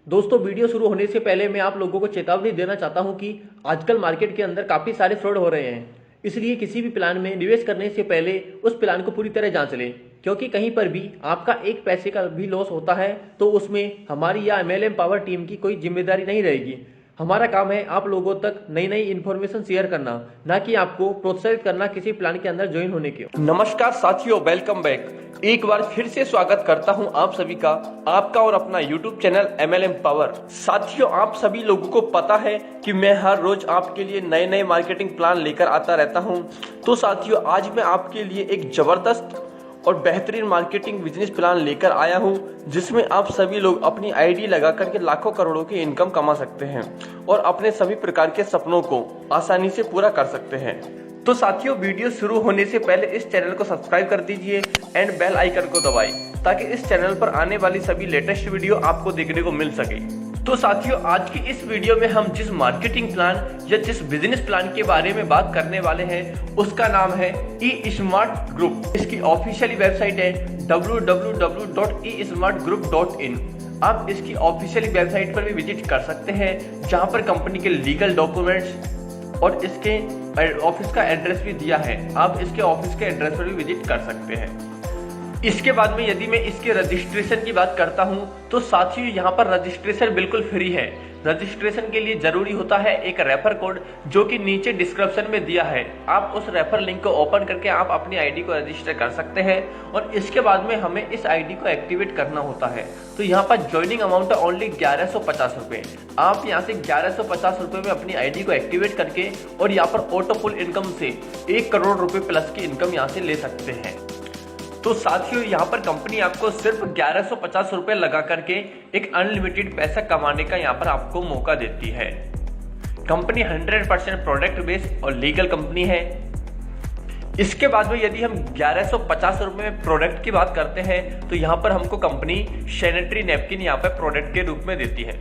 दोस्तों वीडियो शुरू होने से पहले मैं आप लोगों को चेतावनी देना चाहता हूं कि आजकल मार्केट के अंदर काफ़ी सारे फ्रॉड हो रहे हैं। इसलिए किसी भी प्लान में निवेश करने से पहले उस प्लान को पूरी तरह जांच लें, क्योंकि कहीं पर भी आपका एक पैसे का भी लॉस होता है तो उसमें हमारी या MLM पावर टीम की कोई जिम्मेदारी नहीं रहेगी। हमारा काम है आप लोगों तक नई नई इन्फॉर्मेशन शेयर करना, ना कि आपको प्रोत्साहित करना किसी प्लान के अंदर ज्वाइन होने के। नमस्कार साथियों, वेलकम बैक। एक बार फिर से स्वागत करता हूं आप सभी का, आपका और अपना YouTube चैनल MLM पावर। साथियों, आप सभी लोगों को पता है कि मैं हर रोज आपके लिए नए नए मार्केटिंग प्लान लेकर आता रहता हूं। तो साथियों, आज मैं आपके लिए एक जबरदस्त और बेहतरीन मार्केटिंग बिजनेस प्लान लेकर आया हूं, जिसमें आप सभी लोग अपनी आईडी लगा करके लाखों करोड़ों की इनकम कमा सकते हैं और अपने सभी प्रकार के सपनों को आसानी से पूरा कर सकते हैं। तो साथियों, वीडियो शुरू होने से पहले इस चैनल को सब्सक्राइब कर दीजिए एंड बेल आइकन को दबाएं, ताकि इस चैनल पर आने वाली सभी लेटेस्ट वीडियो आपको देखने को मिल सके। तो साथियों, आज की इस वीडियो में हम जिस मार्केटिंग प्लान या जिस बिजनेस प्लान के बारे में बात करने वाले हैं उसका नाम है E-Smart Group। इसकी ऑफिशियली वेबसाइट है www.esmartgroup.in। आप इसकी ऑफिशियली वेबसाइट पर भी विजिट कर सकते हैं, जहां पर कंपनी के लीगल डॉक्यूमेंट्स और इसके ऑफिस का एड्रेस भी दिया है। आप इसके ऑफिस के एड्रेस पर भी विजिट कर सकते हैं। इसके बाद में यदि मैं इसके रजिस्ट्रेशन की बात करता हूं तो साथियों, यहां पर रजिस्ट्रेशन बिल्कुल फ्री है। रजिस्ट्रेशन के लिए जरूरी होता है एक रेफर कोड, जो कि नीचे डिस्क्रिप्शन में दिया है। आप उस रेफर लिंक को ओपन करके आप अपनी आईडी को रजिस्टर कर सकते हैं और इसके बाद में हमें इस आईडी को एक्टिवेट करना होता है। तो यहाँ पर ज्वाइनिंग अमाउंट है ओनली 1150 रुपए। आप यहाँ से 1150 रुपए में अपनी आईडी को एक्टिवेट करके और यहाँ पर ऑटो पुल इनकम से 1 करोड़ रुपए प्लस की इनकम यहाँ से ले सकते हैं। तो साथियों, यहाँ पर कंपनी आपको सिर्फ 1150 रुपए लगा करके एक अनलिमिटेड पैसा कमाने का यहाँ पर आपको मौका देती है। कंपनी 100% प्रोडक्ट बेस्ड और लीगल कंपनी है। इसके बाद में यदि हम 1150 रुपए में प्रोडक्ट की बात करते हैं तो यहाँ पर हमको कंपनी सैनिटरी नैपकिन यहाँ पर प्रोडक्ट के रूप में देती है।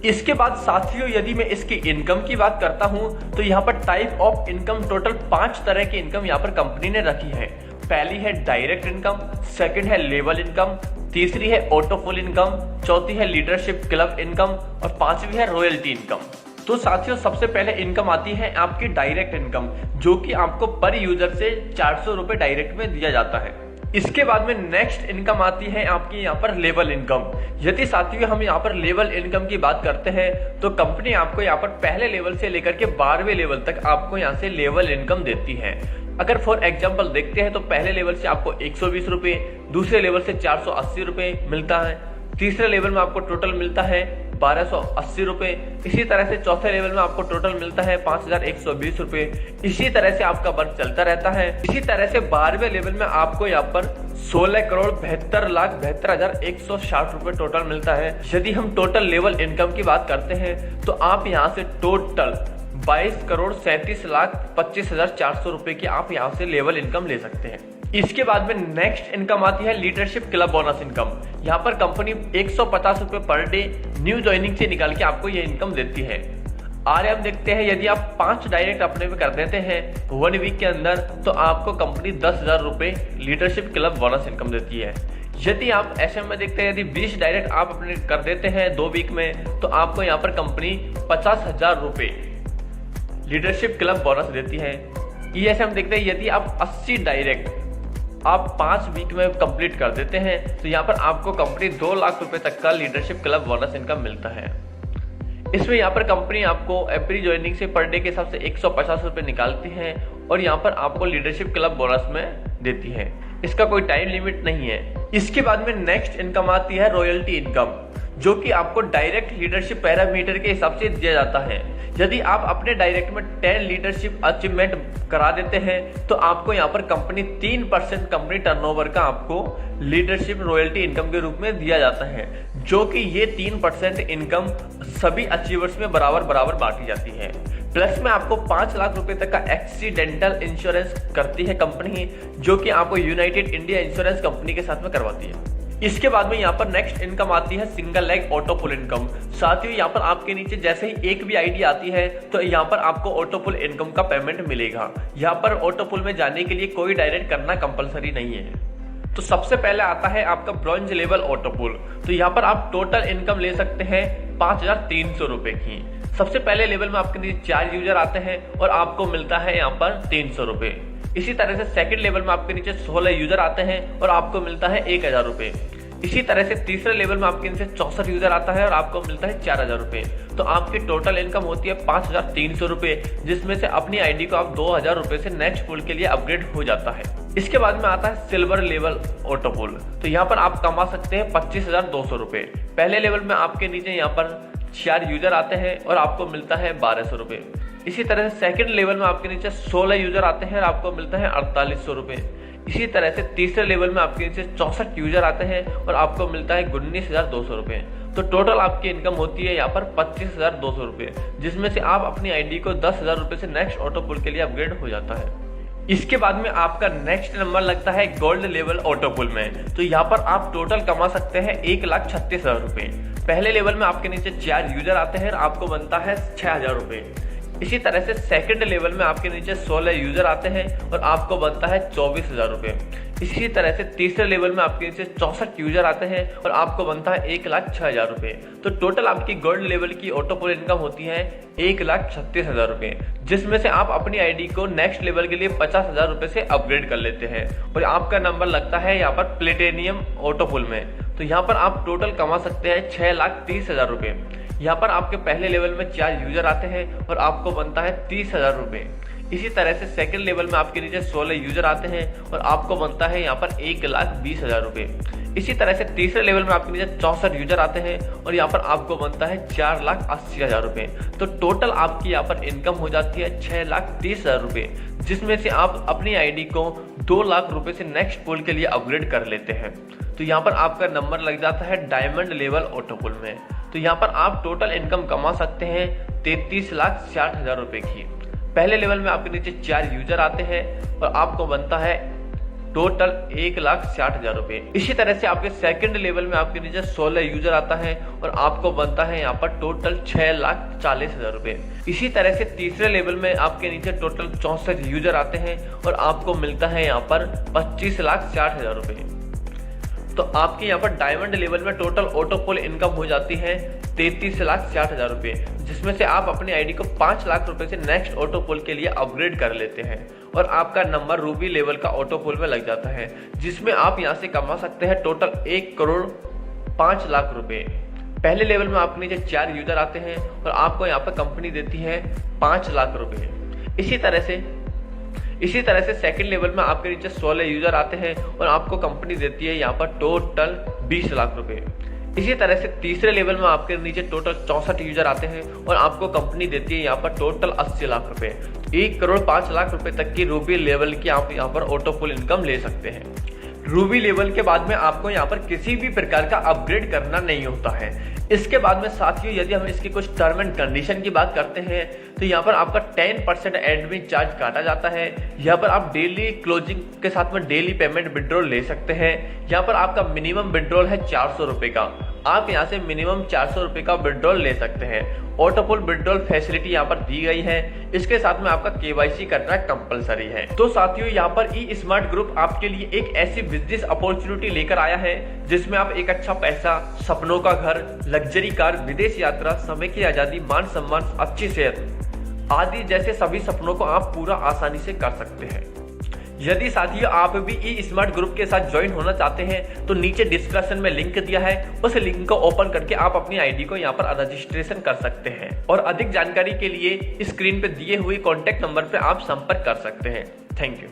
इसके बाद साथियों, यदि मैं इसकी इनकम की बात करता हूं तो यहाँ पर टाइप ऑफ इनकम टोटल 5 तरह की इनकम यहाँ पर कंपनी ने रखी है। पहली है डायरेक्ट इनकम, सेकंड है लेवल इनकम, तीसरी है ऑटो फुल इनकम, चौथी है लीडरशिप क्लब इनकम और पांचवी है रॉयल्टी इनकम। तो साथियों, सबसे पहले इनकम आती है आपकी डायरेक्ट इनकम, जो कि आपको पर यूजर से 400 रुपए डायरेक्ट में दिया जाता है। इसके बाद में नेक्स्ट इनकम आती है आपकी यहाँ पर लेवल इनकम। यदि साथियों हम यहाँ पर लेवल इनकम की बात करते हैं तो कंपनी आपको यहाँ पर पहले लेवल से लेकर के 12वें लेवल तक आपको यहाँ से लेवल इनकम देती है। अगर फॉर एग्जांपल देखते हैं तो पहले लेवल से आपको 120 रुपए, दूसरे लेवल से 480 रुपए मिलता है, तीसरे लेवल में आपको टोटल मिलता है 1280 रुपए, इसी तरह से चौथे लेवल में आपको टोटल मिलता है 5120 रुपए। इसी तरह से आपका वर्क चलता रहता है। इसी तरह से 12वें लेवल में आपको यहाँ पर 16,72,72,160 रुपए टोटल मिलता है। यदि हम टोटल लेवल इनकम की बात करते हैं तो आप यहाँ से टोटल 22,37,25,400 रुपए की आप यहाँ से लेवल इनकम ले सकते हैं। इसके बाद में नेक्स्ट इनकम आती है लीडरशिप क्लब बोनस इनकम। यहाँ पर कंपनी 150 रुपए पर डे न्यू ज्वाइनिंग से निकाल के आपको ये इनकम देती है। आगे हम देखते हैं, यदि आप 5 डायरेक्ट अपने पे कर देते हैं 1 वीक के अंदर तो आपको कंपनी 10,000 रुपए लीडरशिप क्लब बोनस इनकम देती है। यदि आप ऐसे में देखते हैं, यदि 20 डायरेक्ट आप अपने कर देते हैं 2 वीक में तो आपको यहाँ पर कंपनी 50,000 रुपए लीडरशिप क्लब बोनस देती है। ऐसे हम देखते हैं, यदि आप 80 डायरेक्ट आप 5 वीक में कंप्लीट कर देते हैं तो यहाँ पर आपको कंपनी 2 लाख रुपए तक का लीडरशिप क्लब बोनस इनकम मिलता है। इसमें यहाँ पर कंपनी आपको एवरी ज्वाइनिंग से पर डे के हिसाब से 150 रुपए निकालती है और यहाँ पर आपको लीडरशिप क्लब बोनस में देती है। इसका कोई टाइम लिमिट नहीं है। इसके बाद में नेक्स्ट इनकम आती है रॉयल्टी इनकम, जो कि आपको डायरेक्ट लीडरशिप पैरामीटर के हिसाब से दिया जाता है। यदि आप अपने डायरेक्ट में 10 लीडरशिप अचीवमेंट करा देते हैं तो आपको यहाँ पर कंपनी 3% कंपनी टर्नओवर का आपको लीडरशिप रॉयल्टी इनकम के रूप में दिया जाता है, जो कि ये 3% इनकम सभी अचीवर्स में बराबर बराबर बांटी जाती है। प्लस में आपको 5 लाख रुपए तक का एक्सीडेंटल इंश्योरेंस करती है कंपनी, जो कि आपको यूनाइटेड इंडिया इंश्योरेंस कंपनी के साथ में करवाती है। इसके बाद में यहाँ पर नेक्स्ट इनकम आती है सिंगल लेग ऑटो पुल इनकम। साथियों, यहाँ पर आपके नीचे जैसे ही एक भी आईडी आती है तो यहाँ पर आपको ऑटो पुल इनकम का पेमेंट मिलेगा। यहाँ पर ऑटो पुल में जाने के लिए कोई डायरेक्ट करना कंपलसरी नहीं है। तो सबसे पहले आता है आपका ब्रॉन्ज लेवल ऑटो पुल। तो यहाँ पर आप टोटल इनकम ले सकते हैं 5,300 रुपए की। सबसे पहले लेवल में आपके नीचे 4 यूजर आते हैं और आपको मिलता है यहाँ पर 300 रुपए। इसी तरह से सेकंड लेवल में आपके नीचे 16 यूजर आते हैं और आपको मिलता है 1,000 रुपए। इसी तरह से तीसरे लेवल में आपके नीचे 64 यूजर आता है और आपको मिलता है 4,000 रुपए। तो आपकी टोटल इनकम होती है 5,300 रुपए, जिसमें से अपनी आईडी को आप 2,000 रुपए से नेक्स्ट पुल के लिए अपग्रेड हो जाता है। इसके बाद में आता है सिल्वर लेवल ऑटो पुल। तो यहाँ पर आप कमा सकते हैं 25,200 रुपए। पहले लेवल में आपके नीचे यहाँ पर 4 यूजर आते हैं और आपको मिलता है 1,200 रुपए। इसी तरह से सेकंड लेवल में आपके नीचे 16 यूजर आते हैं और आपको मिलता है 4,800 रुपए। इसी तरह से तीसरे लेवल में आपके नीचे 64 यूजर आते हैं और आपको मिलता है 19,200 रुपए। तो टोटल आपकी इनकम होती है यहाँ पर 25,200 रुपए, जिसमें से आप अपनी आईडी को 10,000 रुपए से नेक्स्ट ऑटो पुल के लिए अपग्रेड हो जाता है। इसके बाद में आपका नेक्स्ट नंबर लगता है गोल्ड लेवल ऑटो पुल में। तो यहाँ पर आप टोटल कमा सकते हैं 1,36,000 रुपए। पहले लेवल में आपके नीचे 4 यूजर आते हैं और आपको बनता है 6,000 रुपए। इसी तरह से सेकंड लेवल में आपके नीचे 16 यूजर आते हैं और आपको बनता है 24,000 रुपए। इसी तरह से तीसरे लेवल में आपके नीचे 64 यूजर आते हैं और आपको बनता है 1,06,000 रुपए। तो टोटल आपकी गोल्ड लेवल की ऑटो पुल इनकम होती है 1,36,000 रुपए, जिसमें से आप अपनी आईडी को नेक्स्ट लेवल के लिए 50,000 रुपए से अपग्रेड कर लेते हैं और आपका नंबर लगता है यहाँ पर प्लेटिनियम ऑटो पुल में। तो यहाँ पर आप टोटल कमा सकते हैं 6,30,000 रुपए। यहाँ पर आपके पहले लेवल में 4 यूजर आते हैं और आपको बनता है 30,000 रुपए। इसी तरह से सेकंड लेवल में आपके नीचे 16 यूजर आते हैं और आपको बनता है यहाँ पर 1,20,000 रुपए। इसी तरह से तीसरे लेवल में आपके नीचे 64 यूजर आते हैं और यहाँ पर आपको बनता है 4,80,000 रुपए। तो टोटल आपकी यहाँ पर इनकम हो जाती है 6,30,000 रुपए, जिसमें से आप अपनी आईडी को 2 लाख रुपए से नेक्स्ट पुल के लिए अपग्रेड कर लेते हैं। तो यहाँ पर आपका नंबर लग जाता है डायमंड लेवल ऑटो पुल में। तो यहाँ पर आप टोटल इनकम कमा सकते हैं 33,60,000 रुपए की। पहले लेवल में आपके नीचे 4 यूजर आते हैं और आपको बनता है टोटल 1,60,000 रुपए। इसी तरह से आपके सेकंड लेवल में आपके नीचे 16 यूजर आता है और आपको बनता है यहाँ पर टोटल 6,40,000 रुपए। इसी तरह से तीसरे लेवल में आपके नीचे टोटल 64 यूजर आते हैं और आपको मिलता है यहाँ पर 25,60,000 रुपए। तो आपके यहाँ पर डायमंड लेवल में टोटल ऑटो पुल इनकम हो जाती है 33,60,000 रुपए, जिसमें से आप अपनी आईडी को 5 लाख रुपए से नेक्स्ट ऑटो पुल के लिए अपग्रेड कर लेते हैं और आपका नंबर रूबी लेवल का ऑटो पुल में लग जाता है, जिसमें आप यहाँ से कमा सकते हैं टोटल 1,05,00,000 रुपए। पहले लेवल में आपके नीचे 4 यूजर आते हैं और आपको यहाँ पर कंपनी देती है 5 लाख रुपए। इसी तरह से सेकंड लेवल में आपके नीचे 16 यूजर आते हैं और आपको कंपनी देती है यहाँ पर टोटल 20 लाख रुपए। इसी तरह से तीसरे लेवल में आपके नीचे टोटल 64 यूजर आते हैं और आपको कंपनी देती है यहाँ पर टोटल 80 लाख रुपए। 1,05,00,000 रुपए तक की रूबी लेवल की आप यहाँ पर ऑटो पुल इनकम ले सकते हैं। रूबी लेवल के बाद में आपको यहाँ पर किसी भी प्रकार का अपग्रेड करना नहीं होता है। इसके बाद में साथियों यदि हम इसकी कुछ टर्म एंड कंडीशन की बात करते हैं तो यहाँ पर आपका 10% एडमिन चार्ज काटा जाता है। यहाँ पर आप डेली क्लोजिंग के साथ में डेली पेमेंट विड्रॉल ले सकते हैं। यहाँ पर आपका मिनिमम विड्रॉल है 400 रुपए का। आप यहाँ से मिनिमम 400 रुपए का विड्रॉल ले सकते हैं। ऑटो पुल विड्रॉल फैसिलिटी यहाँ पर दी गई है। इसके साथ में आपका KYC करना कंपलसरी है। तो साथियों यहाँ पर ई स्मार्ट ग्रुप आपके लिए एक ऐसी बिजनेस अपॉर्चुनिटी लेकर आया है जिसमें आप एक अच्छा पैसा, सपनों का घर, लग्जरी कार, विदेश यात्रा, समय की आजादी, मान सम्मान, अच्छी सेहत आदि जैसे सभी सपनों को आप पूरा आसानी से कर सकते हैं। यदि साथियों आप भी ई स्मार्ट ग्रुप के साथ ज्वाइन होना चाहते हैं तो नीचे डिस्क्रिप्शन में लिंक दिया है, उस लिंक को ओपन करके आप अपनी आईडी को यहाँ पर रजिस्ट्रेशन कर सकते हैं और अधिक जानकारी के लिए स्क्रीन पे दिए हुए कॉन्टैक्ट नंबर पे आप संपर्क कर सकते हैं। Thank you.